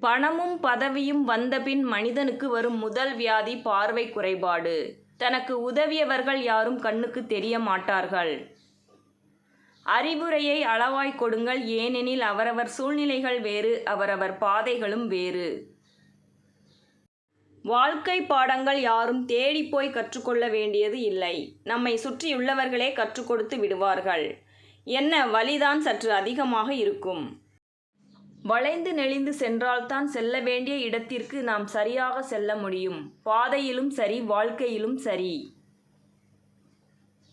பணமும் பதவியும் வந்தபின் மனிதனுக்கு வரும் முதல் வியாதி பார்வை குறைபாடு. தனக்கு உதவியவர்கள் யாரும் கண்ணுக்கு தெரிய மாட்டார்கள். அறிவுரையை அளவாய் கொடுங்கள், ஏனெனில் அவரவர் சூழ்நிலைகள் வேறு, அவரவர் பாதைகளும் வேறு. வாழ்க்கை பாடங்கள் யாரும் தேடிப்போய் கற்றுக்கொள்ள வேண்டியது இல்லை. நம்மை சுற்றியுள்ளவர்களே கற்றுக் கொடுத்து விடுவார்கள். என்ன, வலிதான் சற்று அதிகமாக இருக்கும். வளைந்து நெளிந்து சென்றால்தான் செல்ல வேண்டிய இடத்திற்கு நாம் சரியாக செல்ல முடியும். பாதையிலும் சரி, வாழ்க்கையிலும் சரி.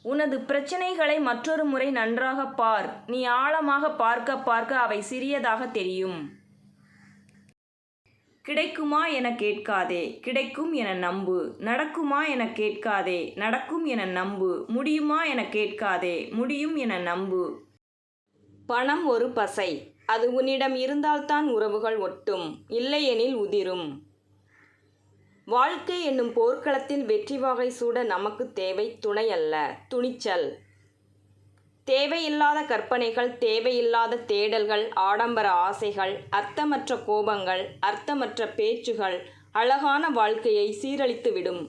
உனது பிரச்சனைகளை மற்றொரு முறை நன்றாக பார். நீ ஆழமாக பார்க்க பார்க்க அவை சிறியதாக தெரியும். கிடைக்குமா என கேட்காதே, கிடைக்கும் என நம்பு. நடக்குமா என கேட்காதே, நடக்கும் என நம்பு. முடியுமா என கேட்காதே, முடியும் என நம்பு. பணம் ஒரு பசை. அது உன்னிடம் இருந்தால்தான் உறவுகள் ஒட்டும், இல்லையெனில் உதிரும். வாழ்க்கை என்னும் போர்க்களத்தில் வெற்றி வாகை சூட நமக்கு தேவை துணை அல்ல, துணிச்சல். தேவையில்லாத கற்பனைகள், தேவையில்லாத தேடல்கள், ஆடம்பர ஆசைகள், அர்த்தமற்ற கோபங்கள், அர்த்தமற்ற பேச்சுகள் அழகான வாழ்க்கையை சீரழித்துவிடும்.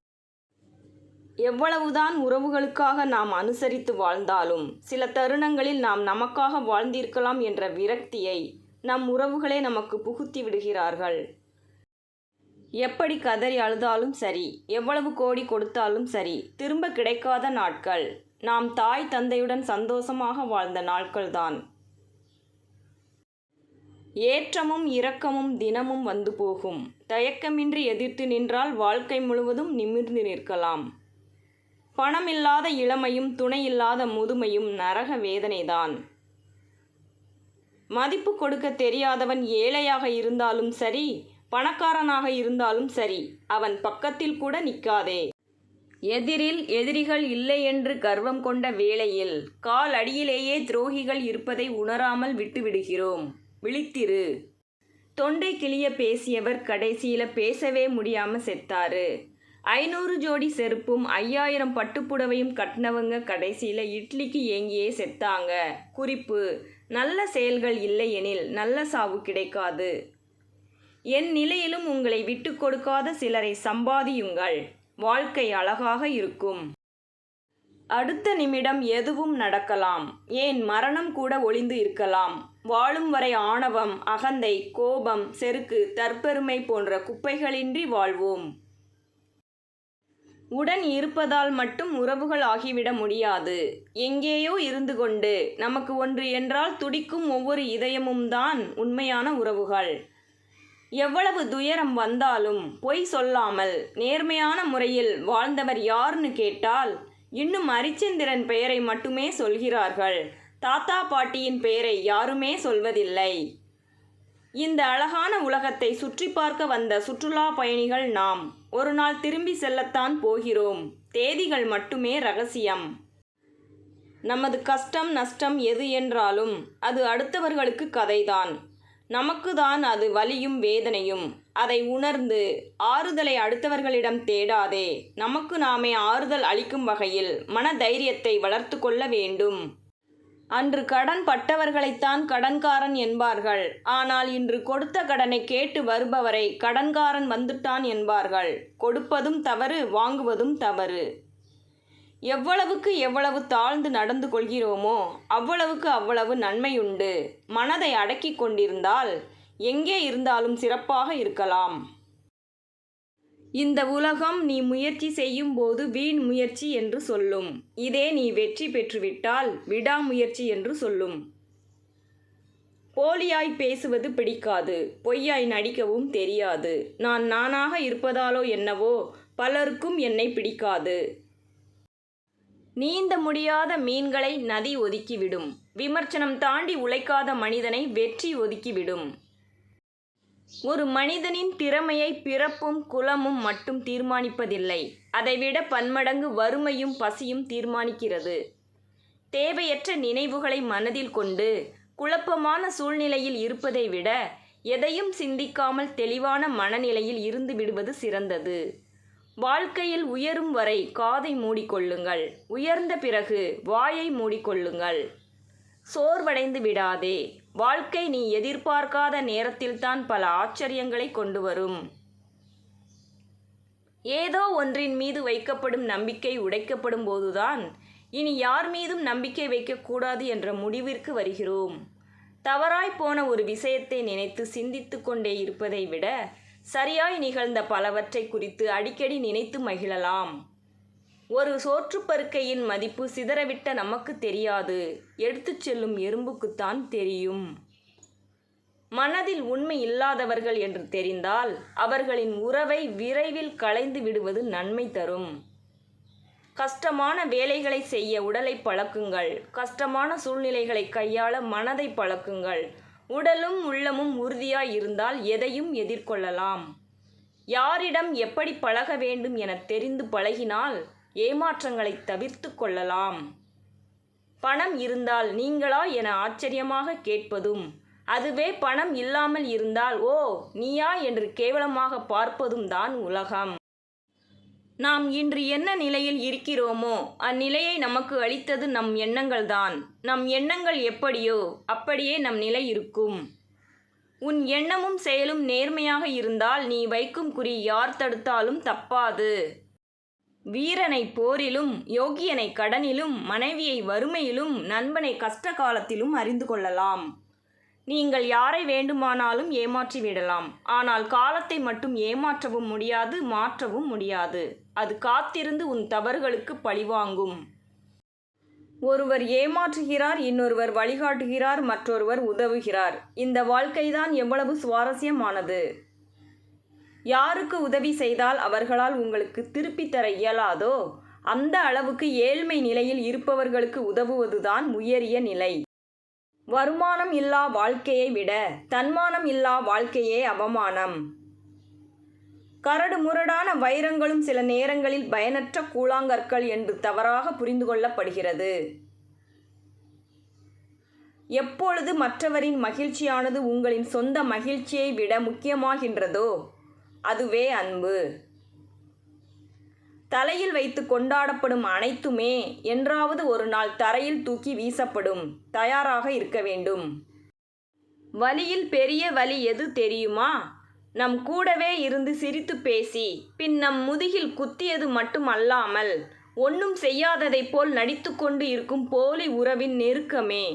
எவ்வளவுதான் உறவுகளுக்காக நாம் அனுசரித்து வாழ்ந்தாலும் சில தருணங்களில் நாம் நமக்காக வாழ்ந்திருக்கலாம் என்ற விரக்தியை நம் உறவுகளே நமக்கு புகுத்தி விடுகிறார்கள். எப்படி கதறி அழுதாலும் சரி, எவ்வளவு கோடி கொடுத்தாலும் சரி, திரும்ப கிடைக்காத நாட்கள் நாம் தாய் தந்தையுடன் சந்தோஷமாக வாழ்ந்த நாட்கள்தான். ஏற்றமும் இரக்கமும் தினமும் வந்து போகும். தயக்கமின்றி எதிர்த்து நின்றால் வாழ்க்கை முழுவதும் நிமிர்ந்து நிற்கலாம். பணமில்லாத இளமையும் துணையில்லாத முதுமையும் நரக வேதனைதான். மதிப்பு கொடுக்க தெரியாதவன் ஏழையாக இருந்தாலும் சரி, பணக்காரனாக இருந்தாலும் சரி, அவன் பக்கத்தில் கூட நிற்காதே. எதிரில் எதிரிகள் இல்லை என்று கர்வம் கொண்ட வேளையில் கால் அடியிலேயே துரோகிகள் இருப்பதை உணராமல் விட்டுவிடுகிறோம். விழித்திரு. தொண்டை கிளிய பேசியவர் கடைசியில பேசவே முடியாம செத்தாரு. 500 ஜோடி செருப்பும் 5000 பட்டுப்புடவையும் கட்டினவங்க கடைசியில இட்லிக்கு ஏங்கியே செத்தாங்க. குறிப்பு: நல்ல செயல்கள் இல்லையெனில் நல்ல சாவு கிடைக்காது. என் நிலையிலும் உங்களை விட்டு கொடுக்காத சிலரை சம்பாதியுங்கள். வாழ்க்கை அழகாக இருக்கும். அடுத்த நிமிடம் எதுவும் நடக்கலாம். ஏன், மரணம் கூட ஒளிந்து இருக்கலாம். வாழும் வரை ஆணவம், அகந்தை, கோபம், செருக்கு, தற்பெருமை போன்ற குப்பைகளின்றி வாழ்வோம். உடன் இருப்பதால் மட்டும் உறவுகள் ஆகிவிட முடியாது. எங்கேயோ இருந்து கொண்டு நமக்கு ஒன்று என்றால் துடிக்கும் ஒவ்வொரு இதயமும் தான் உண்மையான உறவுகள். எவ்வளவு துயரம் வந்தாலும் பொய் சொல்லாமல் நேர்மையான முறையில் வாழ்ந்தவர் யார்னு கேட்டால் இன்னும் அரிச்சந்திரன் பெயரை மட்டுமே சொல்கிறார்கள். தாத்தா பாட்டியின் பெயரை யாருமே சொல்வதில்லை. இந்த அழகான உலகத்தை சுற்றி பார்க்க வந்த சுற்றுலா பயணிகள் நாம். ஒரு நாள் திரும்பி செல்லத்தான் போகிறோம். தேதிகள் மட்டுமே ரகசியம். நமது கஷ்டம் நஷ்டம் எது என்றாலும் அது அடுத்தவர்களுக்கு கதைதான். நமக்கு தான் அது வலியும் வேதனையும். அதை உணர்ந்து ஆறுதலை அடுத்தவர்களிடம் தேடாதே. நமக்கு நாமே ஆறுதல் அளிக்கும் வகையில் மன தைரியத்தை வளர்த்து கொள்ள வேண்டும். அன்று கடன் பட்டவர்களைத்தான் கடன்காரன் என்பார்கள். ஆனால் இன்று கொடுத்த கடனை கேட்டு வருபவரை கடன்காரன் வந்துட்டான் என்பார்கள். கொடுப்பதும் தவறு, வாங்குவதும் தவறு. எவ்வளவுக்கு எவ்வளவு தாழ்ந்து நடந்து கொள்கிறோமோ அவ்வளவுக்கு அவ்வளவு நன்மையுண்டு. மனதை அடக்கி கொண்டிருந்தால் எங்கே இருந்தாலும் சிறப்பாக இருக்கலாம். இந்த உலகம் நீ முயற்சி செய்யும் போது வீண் முயற்சி என்று சொல்லும். இதே நீ வெற்றி பெற்றுவிட்டால் விடாமுயற்சி என்று சொல்லும். போலியாய் பேசுவது பிடிக்காது. பொய்யாய் நடிக்கவும் தெரியாது. நான் நானாக இருப்பதாலோ என்னவோ பலருக்கும் என்னை பிடிக்காது. நீந்த முடியாத மீன்களை நதி ஒதுக்கிவிடும். விமர்சனம் தாண்டி உழைக்காத மனிதனை வெற்றி ஒதுக்கிவிடும். ஒரு மனிதனின் திறமையை பிறப்பும் குலமும் மட்டும் தீர்மானிப்பதில்லை. அதைவிட பன்மடங்கு வறுமையும் பசியும் தீர்மானிக்கிறது. தேவையற்ற நினைவுகளை மனதில் கொண்டு குழப்பமான சூழ்நிலையில் இருப்பதை விட எதையும் சிந்திக்காமல் தெளிவான மனநிலையில் இருந்து விடுவது சிறந்தது. வாழ்க்கையில் உயரும் வரை காதை மூடிக்கொள்ளுங்கள். உயர்ந்த பிறகு வாயை மூடிக்கொள்ளுங்கள். சோர்வடைந்து விடாதே. வாழ்க்கை நீ எதிர்பார்க்காத நேரத்தில்தான் பல ஆச்சரியங்களை கொண்டு வரும். ஏதோ ஒன்றின் மீது வைக்கப்படும் நம்பிக்கை உடைக்கப்படும் போதுதான் இனி யார் மீதும் நம்பிக்கை வைக்கக்கூடாது என்ற முடிவிற்கு வருகிறோம். தவறாய் போன ஒரு விஷயத்தை நினைத்து சிந்தித்து கொண்டே இருப்பதை விட சரியாய் நிகழ்ந்த பலவற்றை குறித்து அடிக்கடி நினைத்து மகிழலாம். ஒரு சோற்றுப்பருக்கையின் மதிப்பு சிதறவிட்ட நமக்கு தெரியாது, எடுத்துச் செல்லும் எறும்புக்குத்தான் தெரியும். மனதில் உண்மை இல்லாதவர்கள் என்று தெரிந்தால் அவர்களின் உறவை விரைவில் களைந்து விடுவது நன்மை தரும். கஷ்டமான வேலைகளை செய்ய உடலை பழக்குங்கள். கஷ்டமான சூழ்நிலைகளை கையாள மனதை பழக்குங்கள். உடலும் உள்ளமும் உறுதியாய் இருந்தால் எதையும் எதிர்கொள்ளலாம். யாரிடம் எப்படி பழக வேண்டும் என தெரிந்து பழகினால் ஏமாற்றங்களை தவிர்த்து கொள்ளலாம். பணம் இருந்தால் நீங்களா என ஆச்சரியமாக கேட்பதும், அதுவே பணம் இல்லாமல் இருந்தால் ஓ நீயா என்று கேவலமாக பார்ப்பதும் தான் உலகம். நாம் இன்று என்ன நிலையில் இருக்கிறோமோ அந்நிலையை நமக்கு அளித்தது நம் எண்ணங்கள்தான். நம் எண்ணங்கள் எப்படியோ அப்படியே நம் நிலை இருக்கும். உன் எண்ணமும் செயலும் நேர்மையாக இருந்தால் நீ வைக்கும் குறி யார் தடுத்தாலும் தப்பாது. வீரனை போரிலும், யோகியனை கடனிலும், மனைவியை வறுமையிலும், நண்பனை கஷ்ட காலத்திலும் அறிந்து கொள்ளலாம். நீங்கள் யாரை வேண்டுமானாலும் ஏமாற்றி விடலாம். ஆனால் காலத்தை மட்டும் ஏமாற்றவும் முடியாது, மாற்றவும் முடியாது. அது காத்திருந்து உன் தவறுகளுக்கு பழிவாங்கும். ஒருவர் ஏமாற்றுகிறார், இன்னொருவர் வழிகாட்டுகிறார், மற்றொருவர் உதவுகிறார். இந்த வாழ்க்கைதான் எவ்வளவு சுவாரஸ்யமானது. யாருக்கு உதவி செய்தால் அவர்களால் உங்களுக்கு திருப்பி தர இயலாதோ அந்த அளவுக்கு ஏழ்மை நிலையில் இருப்பவர்களுக்கு உதவுவதுதான் உயரிய நிலை. வருமானம் இல்லா வாழ்க்கையை விட தன்மானம் இல்லா வாழ்க்கையே அவமானம். கரடு முரடான வைரங்களும் சில நேரங்களில் பயனற்ற கூழாங்கற்கள் என்று தவறாக புரிந்து கொள்ளப்படுகிறது. எப்பொழுது மற்றவரின் மகிழ்ச்சியானது உங்களின் சொந்த மகிழ்ச்சியை விட முக்கியமாகின்றதோ அதுவே அன்பு. தலையில் வைத்து கொண்டாடப்படும் அனைத்துமே என்றாவது ஒரு நாள் தரையில் தூக்கி வீசப்படும். தயாராக இருக்க வேண்டும். வலியில் பெரிய வலி எது தெரியுமா? நம் கூடவே இருந்து சிரித்து பேசி பின் நம் முதுகில் குத்தியது மட்டும் அல்லாமல் ஒன்றும் செய்யாததைப் போல் நடித்து கொண்டு இருக்கும் போலி உறவின் நெருக்கமே.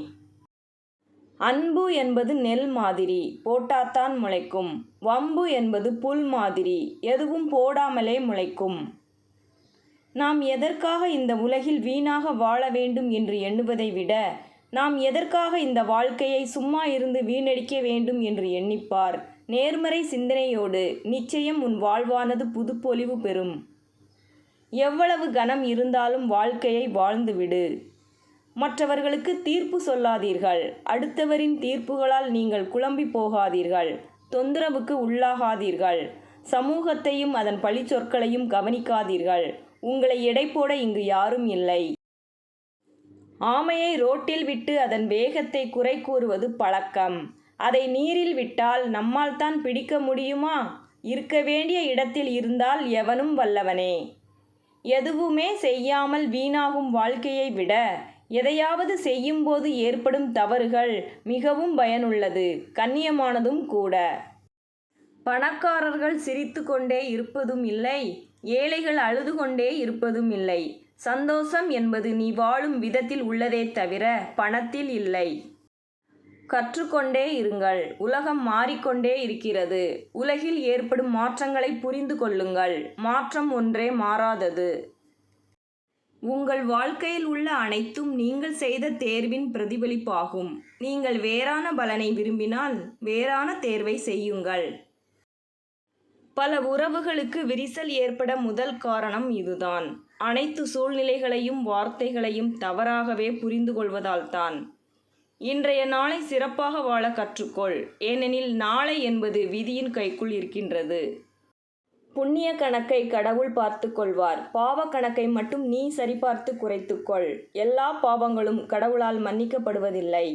அன்பு என்பது நெல் மாதிரி, போட்டாத்தான் முளைக்கும். வம்பு என்பது புல் மாதிரி, எதுவும் போடாமலே முளைக்கும். நாம் எதற்காக இந்த உலகில் வீணாக வாழ வேண்டும் என்று எண்ணுவதை விட நாம் எதற்காக இந்த வாழ்க்கையை சும்மா இருந்து வீணடிக்க வேண்டும் என்று எண்ணிப்பார். நேர்மறை சிந்தனையோடு நிச்சயம் உன் வாழ்வானது புதுப்பொலிவு பெறும். எவ்வளவு கனம் இருந்தாலும் வாழ்க்கையை வாழ்ந்துவிடு. மற்றவர்களுக்கு தீர்ப்பு சொல்லாதீர்கள். அடுத்தவரின் தீர்ப்புகளால் நீங்கள் குழம்பி போகாதீர்கள். தொந்தரவுக்கு உள்ளாகாதீர்கள். சமூகத்தையும் அதன் பழிச்சொற்களையும் கவனிக்காதீர்கள். உங்களை எடை போட இங்கு யாரும் இல்லை. ஆமையை ரோட்டில் விட்டு அதன் வேகத்தை குறை கூறுவது பழக்கம். அதை நீரில் விட்டால் நம்மால் தான் பிடிக்க முடியுமா? இருக்க வேண்டிய இடத்தில் இருந்தால் எவனும் வல்லவனே. எதுவுமே செய்யாமல் வீணாகும் வாழ்க்கையை விட எதையாவது செய்யும்போது ஏற்படும் தவறுகள் மிகவும் பயனுள்ளது, கண்ணியமானதும் கூட. பணக்காரர்கள் சிரித்து கொண்டே இருப்பதும் இல்லை, ஏழைகள் அழுது கொண்டே இருப்பதும் இல்லை. சந்தோஷம் என்பது நீ வாழும் விதத்தில் உள்ளதே தவிர பணத்தில் இல்லை. கற்றுக்கொண்டே இருங்கள். உலகம் மாறிக்கொண்டே இருக்கிறது. உலகில் ஏற்படும் மாற்றங்களை புரிந்து கொள்ளுங்கள். மாற்றம் ஒன்றே மாறாதது. உங்கள் வாழ்க்கையில் உள்ள அனைத்தும் நீங்கள் செய்த தேர்வின் பிரதிபலிப்பாகும். நீங்கள் வேறான பலனை விரும்பினால் வேறான தேர்வை செய்யுங்கள். பல உறவுகளுக்கு விரிசல் ஏற்பட முதல் காரணம் இதுதான். அனைத்து சூழ்நிலைகளையும் வார்த்தைகளையும் தவறாகவே புரிந்து கொள்வதால்தான். இன்றைய நாளை சிறப்பாக வாழ கற்றுக்கொள். ஏனெனில் நாளை என்பது விதியின் கைக்குள் இருக்கின்றது. புண்ணிய கணக்கை கடவுள் பார்த்து கொள்வார். பாவ கணக்கை மட்டும் நீ சரிபார்த்து குறைத்துக்கொள். எல்லா பாவங்களும் கடவுளால் மன்னிக்கப்படுவதில்லை.